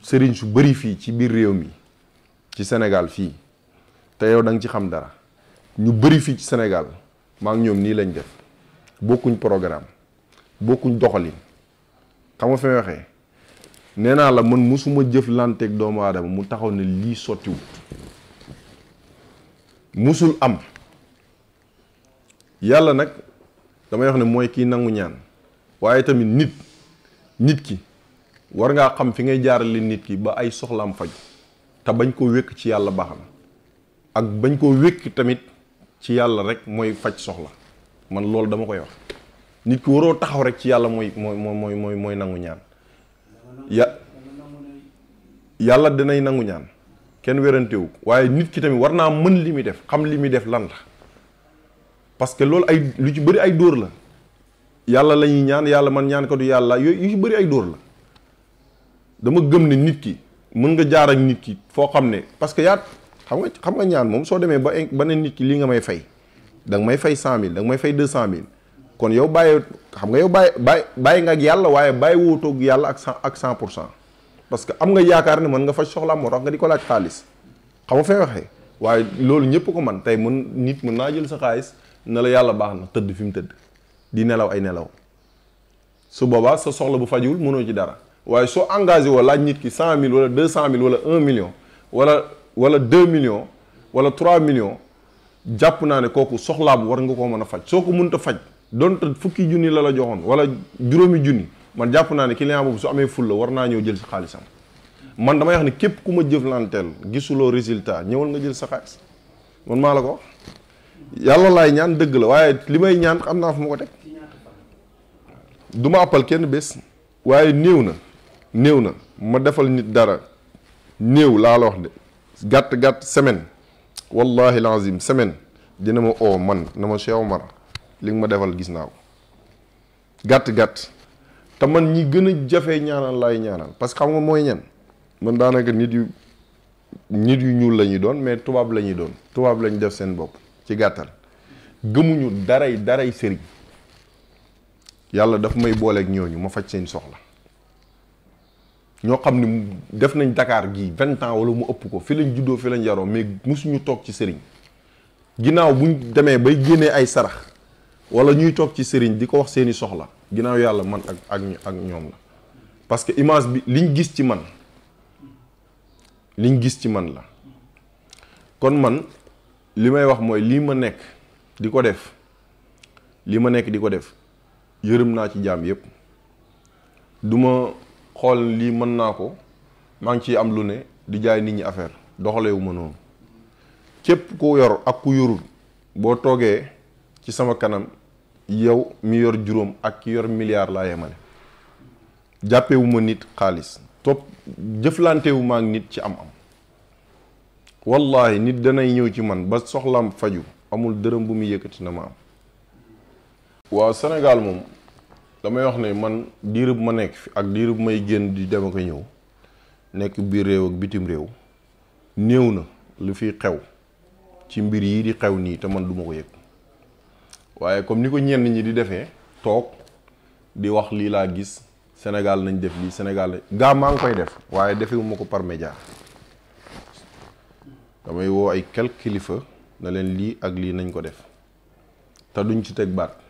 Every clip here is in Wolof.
sëriñ su bëri fii ci biir réew mi ci Sénégal fii te yow da nga ci xam dara ñu bëri fii ci Sénégal maa ngi ñoom nii lañ def bokkuñ programme bokkuñ doxalin xam nga fi may waxee nee naa la man musuma jëflanteeg doomu aadama mu taxaw ne lii sottiwut musul am yàlla nag damay wax ne mooy kii nangu ñaan waaye tamit nit ki war ngaa xam fi ngay jaarale nit ki ba ay soxlaam faju te bañ koo wékk ci yàlla baax na ak bañ koo wékk tamit ci yàlla rek mooy faj soxla man loolu dama koy wax nit ki waroo taxaw rek ci yàlla mooy nangu ñaan yàlla dinay nangu ñaan kenn wérantewu waaye nit ki tamit war naa mën li muy def xam li muy def lan la parce que loolu ay lu ci bëri ay dóor la yàlla la ñuy ñaan yàlla man ñaan ko du yàlla yooyu yu ci bëri ay dóor la dama gëm ne nit ki mën nga jaar ak nit ki foo xam ne parce que yaa xam nga ñaan moom soo demee ba ne nit ki lii nga may fay da nga may fay 100 000 da nga may fay 200 000 kon yow bàyyi xam nga yow bàyyi nga ak yàlla waaye bàyyi wóotoog yàlla ak 100% parce que am nga yaakaar ne mën nga faj soxlaam moo tax nga di ko laaj xaalis xam nga fay waxee waaye loolu ñëpp ko man tey nit mën naa jël sa xaalis ne la yàlla baax na tëdd fi mu tëdd di nelaw ay nelaw su boobaa sa soxla bu fajuwul mënoo ci dara waaye soo engagé woo laaj nit ki 100 000 wala 200 000 wala 1 million wala 2 millions wala 3 millions jàpp naa ne kooku soxlaam war nga koo mën a faj soo ko mënta faj donte fukki junni la joxoon wala juróomi junni man jàpp naa ne client boobu su amee ful la war naa ñëw jël sa xaalisam man damay wax ne képp ku ma jëflanteel gisuloo résultat ñëwal nga jël sa xaalis man maa la ko yàlla laay ñaan dëgg la waaye li may ñaan xam naa fu ma ko teg du ma appal kenn bés waaye néew na ma defal nit dara néew laa la wax de gàtt semaine wallahi lazim semaine dina ma oo man na ma Cheikh Omar li nga ma defal gis naa ko gàtt te man ñi gën a jafee ñaanal laay ñaanal parce que xam nga mooy ñan man daanaka nit yu ñuul la ñuy doon mais tubaab la ñuy doon tubaab la ñu def seen bopp ci gàttal gëmuñu daray sëriñ yàlla daf may booleeg ñooñu ma faj seen soxla ñoo xam ne def nañ Dakar gii 20 ans wala mu ëpp ko fi lañ juddoo fi lañ yaroo mais musuñu toog ci sëriñ ginnaaw buñ demee bay génnee ay sarax wala ñuy toog ci sëriñ di ko wax seeni soxla ginnaaw yàlla man ak ñoom la parce que image bi liñ gis ci man la kon man li may wax mooy lii ma nekk di ko def yërëm naa ci jaam yépp duma xool lii mën naa ko maa ngi ciy am lu ne di jaay nit ñi affaire doxalewu ma noonu képp ku yor ak ku yorul boo toogee ci sama kanam yow mi yor juróom ak ki yor milliard laa yemale jàppewu ma nit xaalis topp jëflantewu ma ak nit ci am-am wallahi nit danay ñëw ci man ba soxlaam faju amul dërëm bu muy yëkkati na ma am waaw Sénégal moom damay wax ne man diirub ma nekk fi ak diirub may génn di dem ak ñëw nekk biir réew ak bitim réew néew na lu fi xew ci mbir yi di xew nii te man duma ko yëg waaye comme ni ko ñenn ñi di defee toog di wax lii laa gis Sénégal nañ def lii Sénégal gaa maa ngi koy def waaye defewuma ko par média damay woo ay quelques kilifa na leen lii ak lii nañ ko def te duñ ci teg baat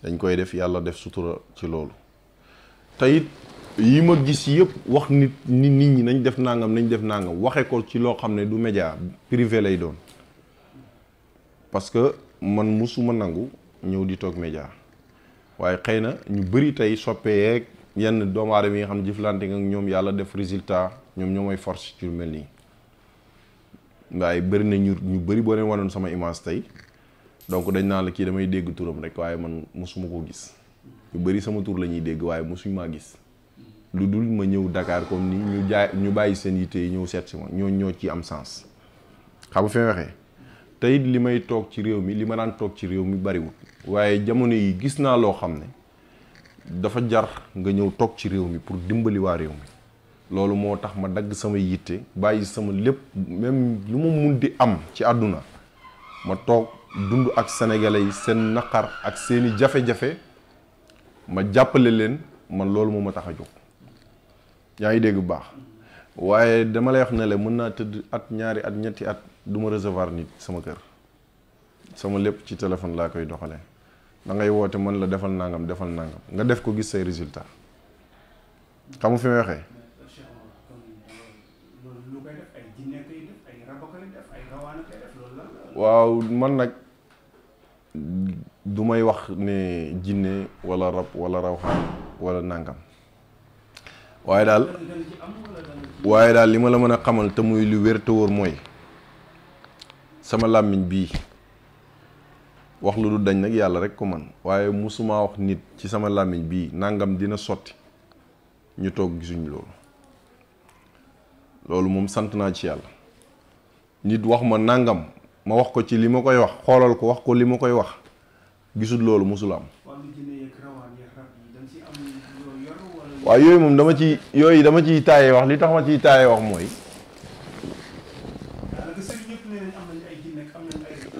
dañ koy def yàlla def sutura ci loolu te it yi ma gis yëpp wax nit ñi nañ def nangam waxe ko ci loo xam ne du média privé lay doon parce que man musuma nangu ñëw di toog média waaye xëy na ñu bëri tey soppee yeeg yenn doomu aadama yi nga xam ne jëflante nga ak ñoom yàlla def résultat ñoom ñoo may force ci lu mel nii waaye bëri na ñu bëri boo leen wanoon sama image tey donc dañ naa la kii damay dégg turam rek waaye man mosuma koo gis ñu bëri sama tur la ñuy dégg waaye mosuñ maa gis lu dul ma ñëw Dakar comme ni ñu bàyyi seen yitte yi ñëw seet si ma ñoo ci am sens xam nga fi may waxee tey li may toog ci réew mi li ma daan toog ci réew mi bariwul waaye jamono yi gis naa loo xam ne dafa jar nga ñëw toog ci réew mi pour dimbali waa réew mi loolu moo tax ma dagg sama yitte bàyyi sama lépp même lu ma mun di am ci àdduna ma toog dund ak sénégalais yi seen naqar ak seeni jafe-jafe ma jàppale leen man loolu moo ma tax a jóg yaa ngi dégg bu baax waaye dama lay wax ne la mën naa tëdd at ñaari at ñetti at du ma recevoir nit sama kër sama lépp ci téléphone laa koy doxalee da ngay woote mën la defal nangam nga def ko gis say résultat xam nga fi may waxee. waaw man nag du may wax ne jinne wala rab wala rawxaan wala nangam waaye daal li ma la mën a xamal te muy lu wér te wóor mooy sama làmmiñ bii wax lu du dañ nag yàlla rek ko man waaye musuma wax nit ci sama làmmiñ bii nangam dina sotti ñu toog gisuñ loolu moom sant naa ci yàlla. nit wax ma nangam ma wax ko ci li ma koy wax xoolal ko wax ko li ma koy wax gisul loolu musul am. waaw yooyu moom dama ciy taayee wax li tax ma ciy taayee wax mooy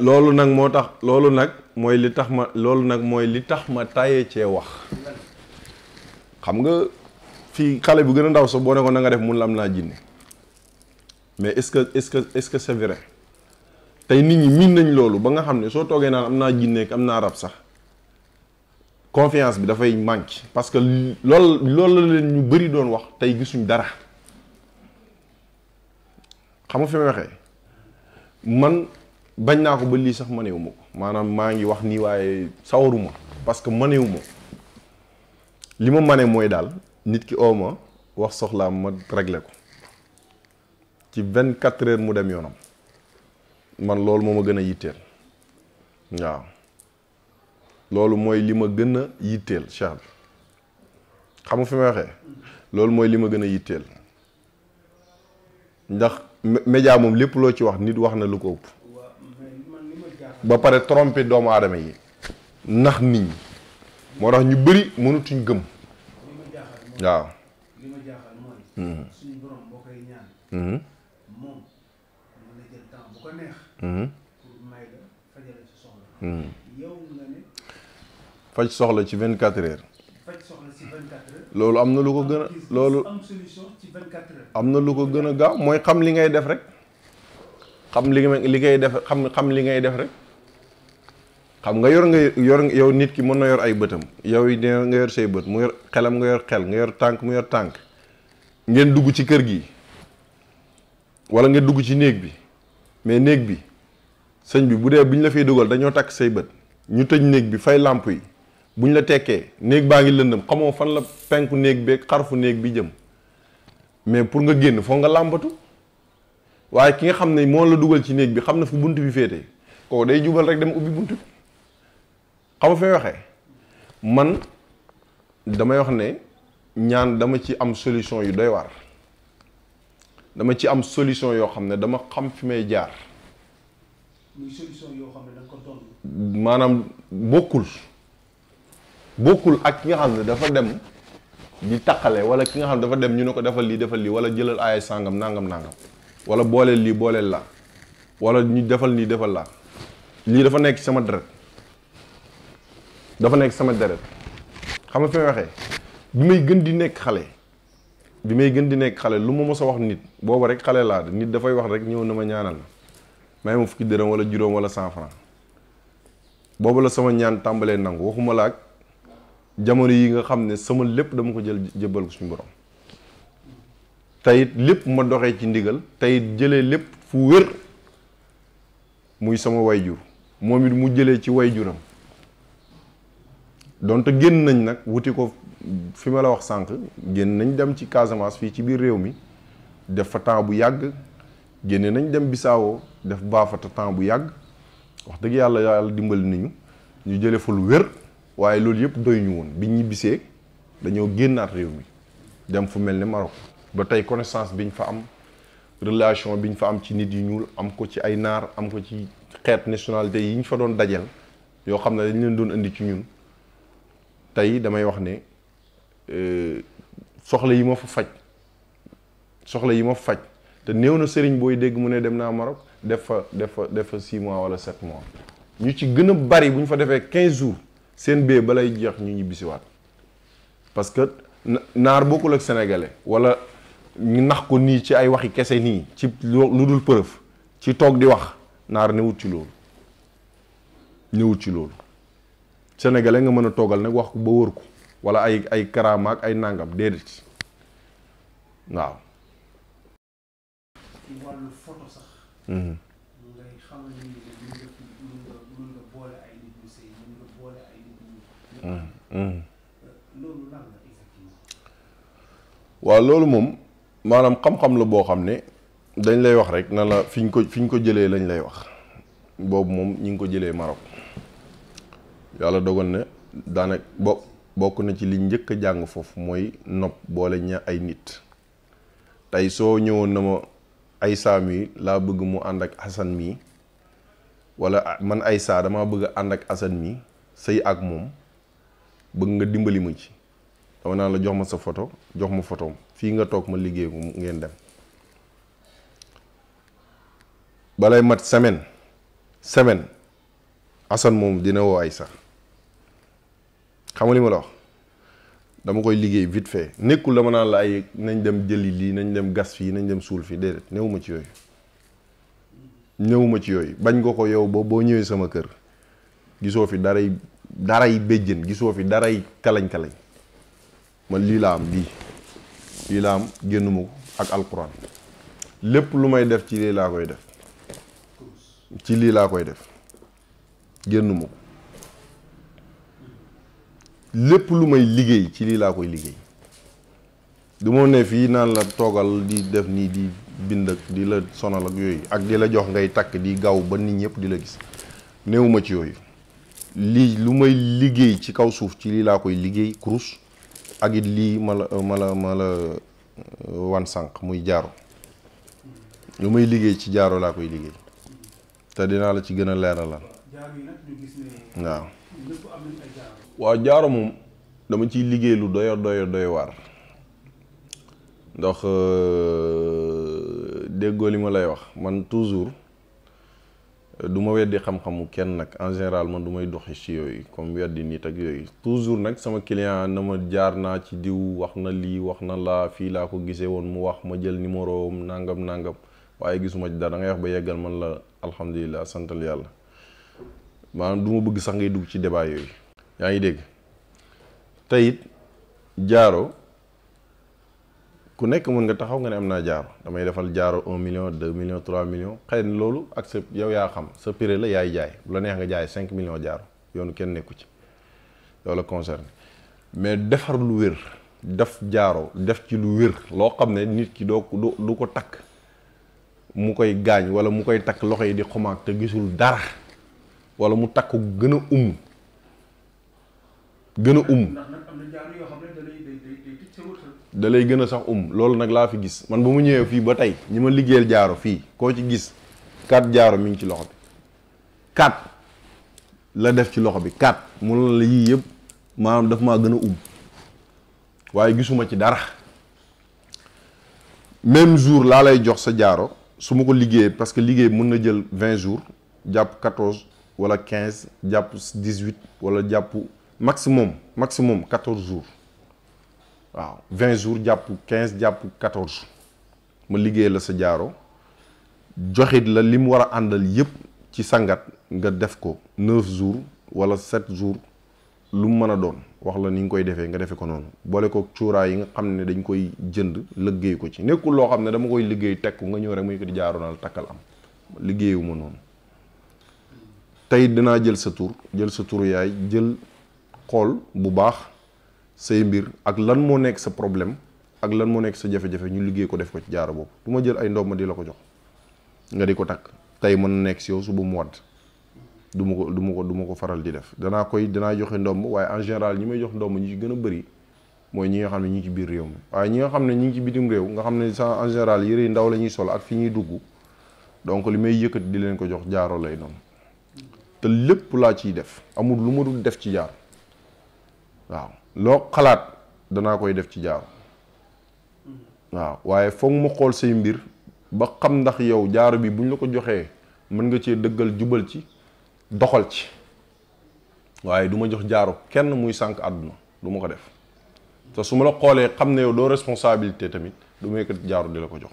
loolu nag moo tax loolu nag mooy li tax ma taayee cee wax. xam nga fii xale bu gën a ndaw sax boo ne ko na nga def mun la am naa jinne mais est-ce que c'est vrai tey nit ñi miin nañ loolu ba nga xam ne soo toogee naan am naa jinne ak am naa rab sax confiance bi dafay manque parce que loolu la leen ñu bari doon wax tey gisuñ dara xam nga fi may waxee man bañ naa ko ba lii sax manewuma ko maanaam maa ngi wax nii waaye sawaruma parce que manewuma li ma mane mooy daal nit ki oo ma wax soxlaam ma réglé ko ci 24 heures mu dem yoonam man loolu moo ma gën a yitteel waaw loolu mooy li ma gën a yitteel Cheikh bi xam nga fi may waxee loolu mooy li ma gën a yitteel ndax média moom lépp loo ci wax nit wax na lu ko ëpp ba pare tromper doomu aadama yi nax nit ñi moo tax ñu bëri mënutuñ gëm waaw. li ma jaaxal mooy. suñu borom boo koy ñaan. moom mën na jël temps bu ko neex. pour may la fajale ci soxla. yow nga ne. faj soxla ci 24 heures. faj soxla ci 24 heures. loolu am na lu ko gën a loolu am solution ci 24 heures. am na lu ko gën a gaaw mooy xam li ngay def rek xam li ngay def xam li ngay def rek. xam nga yow nit ki mën na yor ay bëtam yow yi nga yor say bët mu yor xelam nga yor xel nga yor tànk mu yor tànk ngeen dugg ci kër gi wala ngeen dugg ci néeg bi mais néeg bi sëñ bi bu dee bu ñu la fiy dugal dañoo takk say bët ñu tëj néeg bi fay làmp yi bu ñu la tekkee néeg baa ngi lëndëm xamoo fan la penku néeg beeg xarfu néeg bi jëm mais pour nga génn foo nga làmbatu waaye ki nga xam ne moo la dugal ci néeg bi xam na fu bunt bi féete kooku day jubal rek dem ubbi bunt bi xam nga fi may waxee man damay wax ne ñaan dama ci am solution yu doy waar dama ci am solution yoo xam ne dama xam fi may jaar. muy solution yoo xam ne da nga ko doon. maanaam bokkul ak ki nga xam ne dafa dem di taqale wala ki nga xam ne dafa dem ñu ne ko defal lii wala jëlal aaya sàngam nangam wala booleel lii booleel laa wala ñu defal nii defal laa lii dafa nekk sama deret xam nga fi may waxee bi may gën di nekk xale lu ma mës a wax nit booba rek xale laa nit dafay wax rek ñëw na ma ñaanal may ma fukki dërëm wala juróom wala 100 francs boobu la sama ñaan tàmbalee nangu waxuma la ak jamono yi nga xam ne sama lépp dama ko jël jëbbal ko suñu borom tayit lépp ma doxee ci ndigal tayit jëlee lépp fu wér muy sama wayjur moom it mu jëlee ci wayjuram donte génn nañ nag wuti ko fi ma la wax sànq génn nañ dem ci Casamance fii ci biir réew mi def fa temps bu yàgg génne nañ dem Bissau def baafata temps bu yàgg wax dëgg yàlla dimbali nañu ñu jële fa lu wér waaye loolu yëpp doy ñu woon biñ ñibbisee dañoo génnaat réew mi dem fu mel ne Maroc ba tey connaissance biñ fa am relation biñ fa am ci nit yu ñuul am ko ci ay naar am ko ci xeet nationalité yi ñu fa doon dajel yoo xam ne dañ leen doon indi ci ñun tey damay wax ne soxla yi ma fa faj te néew na sëriñ booy dégg mu ne dem naa Maroc def fa 6 mois wala 7 mois ñu ci gën a bari bu ñu fa defee 15 jours seen bee balay jeex ñu ñibbisiwaat parce que naar bokkul ak sénégalais wala ñu nax ko nii ci ay waxi kese nii ci lu dul preuve ci toog di wax naar newut ci loolu ñëwut ci loolu sénégalais nga mën a toogal nag wax ko ba wër ko wala ay karaama ak ay nangam déedéet waaw. ci wàllu photo sax. ngay xamal ni mën nga boole ay nit ñu sëy mën nga boole ay nit ñu. loolu lan la exactement. waaw loolu moom maanaam xam-xam la boo xam ne dañ lay wax rek na la fi ñu ko jëlee lañ lay wax boobu moom ñi ngi ko jëlee Maroc yàlla dogal na daanaka bokk na ci li njëkk a jàng foofu mooy nopp boole ña ay nit tey soo ñëwoon na ma Aïssa mi laa bëgg mu ànd ak Assane mi wala man Aïssa dama bëgg a ànd ak Assane mi sëy ak moom bëgg nga dimbali ma ci dama naan la jox ma sa photo jox ma photom fii nga toog ma liggéey ko ngeen dem balay mat semaine Assane moom dina woo Aïssa xam nga li ma la wax dama koy liggéey vite fait nekkul dama naan la ay nañ dem jëli lii nañ dem gas fii nañ dem suul fii déedéet newuma ci yooyu bañ nga ko yow boo ñëwee sama kër gisoo fi daray béjjën gisoo fi daray kalañ-kalañ man lii laa am génnuma ko ak alquran lépp lu may def ci lii laa koy def génnuma ko lépp lu may liggéey ci lii laa koy liggéey du moo ne fii naan la toogal di def nii di bind ak di la sonal ak yooyu ak di la jox ngay takk di gaaw ba nit ñëpp di la gis néewuma ci yooyu lii lu may liggéey ci kaw suuf ci lii laa koy liggéey kurus ak it lii ma la wan sànq muy jaaro lu may liggéey ci jaaro laa koy liggéey te dinaa la ci gën a leeralal waaw jaaro moom dama ciy liggéey lu doy waar ndax déggoo li ma lay wax man toujours du ma weddi xam-xamu kenn nag en général man du may doxi ci yooyu comme weddi nit ak yooyu toujours nag sama client na ma jaar naa ci diw wax na lii wax na laa fii laa ko gisee woon mu wax ma jël numéro nangam waaye gisuma ci dara da ngay wax ba yeggal man la alhamdulilah santal yàlla maanaam du ma bëgg sax ngay dugg ci débat yooyu yaa ngi dégg te it jaaro ku nekk mën nga taxaw nga ne am naa jaaro damay defal jaaro 1 million 2 millions 3 millions xëy na loolu ak sa yow yaa xam sa prix la yaay jaay bu la neex nga jaay 5 millions jaaro yoonu kenn nekku ci yow la concerné mais defar lu wér def jaaro def ci lu wér loo xam ne nit ki du ko takk mu koy gaañ wala mu koy takk loxo yi di xumaag te gisul dara wala mu takk gën a da lay gën a sax loolu nag laa fi gis man ba mu ñëwee fii ba tey ñi ma liggéeyal jaaro fii koo ci gis 4 jaaro mi ngi ci loxo bi 4 la def ci loxo bi 4 mu la yii yëpp maanaam daf maa gën a waaye gisuma ci dara même jour laa lay jox sa jaaro su ma ko liggéeyee parce que liggéey mën na jël 20 jours jàpp 14 wala 15 jàpp 18 wala jàpp maximum 14 jours waaw 20 jours jàpp 15 jàpp 14 ma liggéey la sa jaaro joxit la li mu war a àndal yépp ci sangat nga def ko 9 jours wala 7 jours lu mu mën a doon wax la ni nga koy defee nga defe ko noonu boole ko cuuraay yi nga xam ne dañ koy jënd liggéey ko ci nekkul loo xam ne dama koy liggéey teg ko nga ñëw rek muy ko di jaaro na la takkal am liggéeyu ma noonu tey dinaa jël sa turu yaay jël xool bu baax say mbir ak lan moo nekk sa problème ak lan moo nekk sa jafe-jafe ñu liggéey ko def ko ci jaaro boobu du ma jël ay ndoom ma di la ko jox nga di ko takk tey mën na nekk si yow suba mu wadd du ma ko faral di def danaa joxe ndomb waaye en général ñi may jox ndomb ñi ci gën a bëri mooy ñi nga xam ne ñi ngi ci biir réew mi waaye ñi nga xam ne ñi ngi ci bitim réew nga xam ne sa en général yëre yi ndaw la ñuy sol ak fi ñuy dugg donc li may yëkkati di leen ko jox jaaro lay doon te lépp laa ciy def amul lu ma dul def ci jaaro waaw loo xalaat danaa koy def ci jaaro waaw waaye foog ma xool say mbir ba xam ndax yow jaaro bi buñ la ko joxee mën nga cee dëggal jubal ci doxal ci waaye du ma jox jaaro kenn muy sànq àdduna du ma ko def te su ma la xoolee xam ne yow doo responsabilité tamit du ma yëkkati jaaro di la ko jox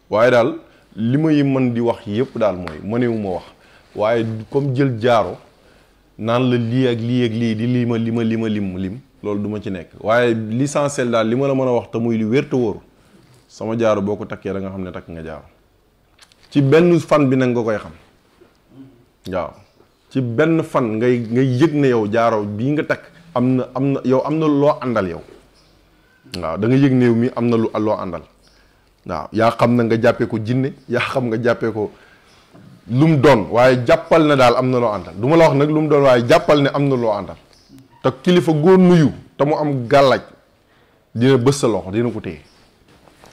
waaye daal li may mën di wax yëpp daal mooy mënewu ma wax waaye comme jël jaaro naan la lii ak lii ak lii di lim loolu du ma ci nekk waaye l'essentiel daal li ma la mën a wax te muy li wér te wóoru sama jaaro boo ko takkee da nga xam ne takk nga jaaro ci benn fan bi nag nga koy xam waaw ci benn fan ngay yëg ne yow jaaro bii nga takk am na yow am na loo àndal yow waaw da nga yëg ne yow mi am na loo àndal waaw yaa xam na nga jàppee ko jinne yaa xam nga jàppee ko lu mu doon waaye jàppal na daal am na loo àndal du ma la wax nag lu mu doon waaye jàppal ne am na loo àndal te kilifa góor nuyu te mu am gàllaaj dina bës sa loxo dina ko téye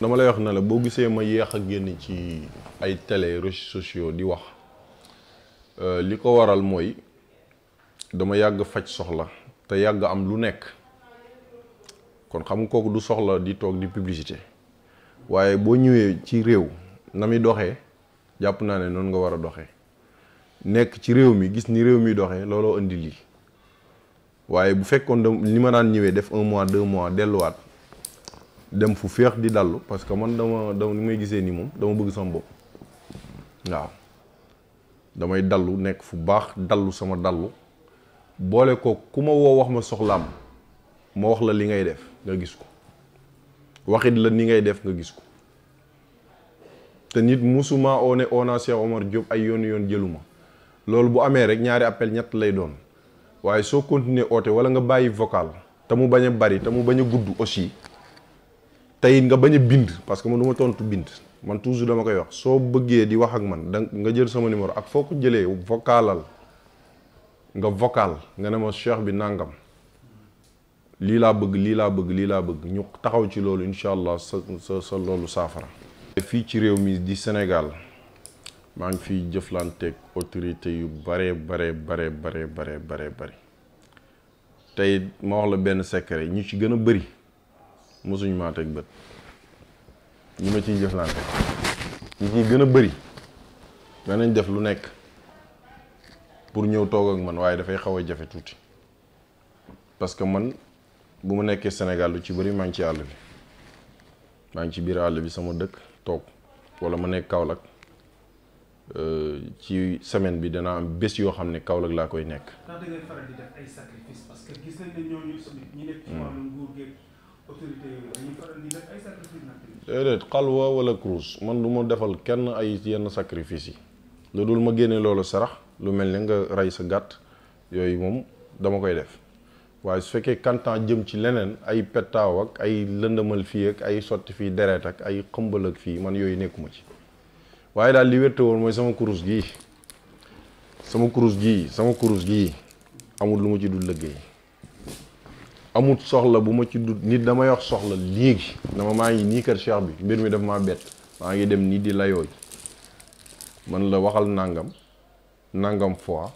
dama lay wax ne la boo gisee ma yéex a génn ci ay télé réseaux sociaux di wax li ko waral mooy dama yàgg faj soxla te yàgg am lu nekk kon xam nga kooku du soxla di toog di publicité waaye boo ñëwee ci réew na muy doxee jàpp naa ne noonu nga war a doxee nekk ci réew mi gis ni réew mi doxee looloo indi lii waaye bu fekkoon li ma daan ñëwee def 1 mois 2 mois delluwaat dem fu féex di dallu parce que man dama ni may gisee ni moom dama bëgg sama bopp waaw damay dallu nekk fu baax dallu sama dallu boole ko ku ma woo wax ma soxlaam ma wax la li ngay def nga gis ko waxit la ni ngay def nga gis ko te nit musuma ona Cheikh Omar Diop ay yoon jëluma loolu bu amee rek ñaari appel ñett lay doon waaye soo continuer oote wala nga bàyyi vocal te mu bañ a bari te mu bañ a gudd aussi tey nga bañ a bind parce que man du ma tontu bind man toujours dama koy wax soo bëggee di wax ak man da nga jël sama numéro ak foo ko jëlee vocalal nga vocal nga ne ma cheikh bi nangam lii laa bëgg ñu taxaw ci loolu incha allah sa loolu saafara. fii ci réew mi di Sénégal maa ngi fiy jëflanteeg autorité yu bare tey ma wax la benn secret ñu ci gën a bëri mosuñu maa teg bët ñi ma ciy jëflante ñi ciy gën a bëri danañ def lu nekk pour ñëw toog ak man waaye dafay xaw a jafe tuuti parce que man bu ma nekkee Sénégal lu ci bëri maa ngi ci àll bi maa ngi ci biir àll bi sama dëkk toog wala ma nekk Kaolack ci semaine bi dana am bés yoo xam ne Kaolack laa koy nekk. ndax da ngay faral di def ay sacrifice parce que gis nañ ne ñooñu ñi nekk ci wàllu nguur gi autorité yooyu dañuy faral di def ay sacrifice nag. déedéet xalwa wala kurus man du ma defal kenn ay yenn sacrifice yi lu dul ma génne loolu sarax lu mel ne nga rey sa gàtt yooyu moom dama koy def waaye su fekkee kantaan jëm ci leneen ay pettaaw ak ay lëndëmal fii ak ay sotti fii deret ak ay xëmbal ak fii man yooyu nekkuma ci waaye daal li wérte woon mooy sama kurus gii amul lu ma ci dul liggéey amut soxla bu ma ci dul nit damay wax soxla léegi dama maa ngi nii kër cheikh bi mbir mi daf maa bett maa ngi dem nii di layooy man la waxal nangam fois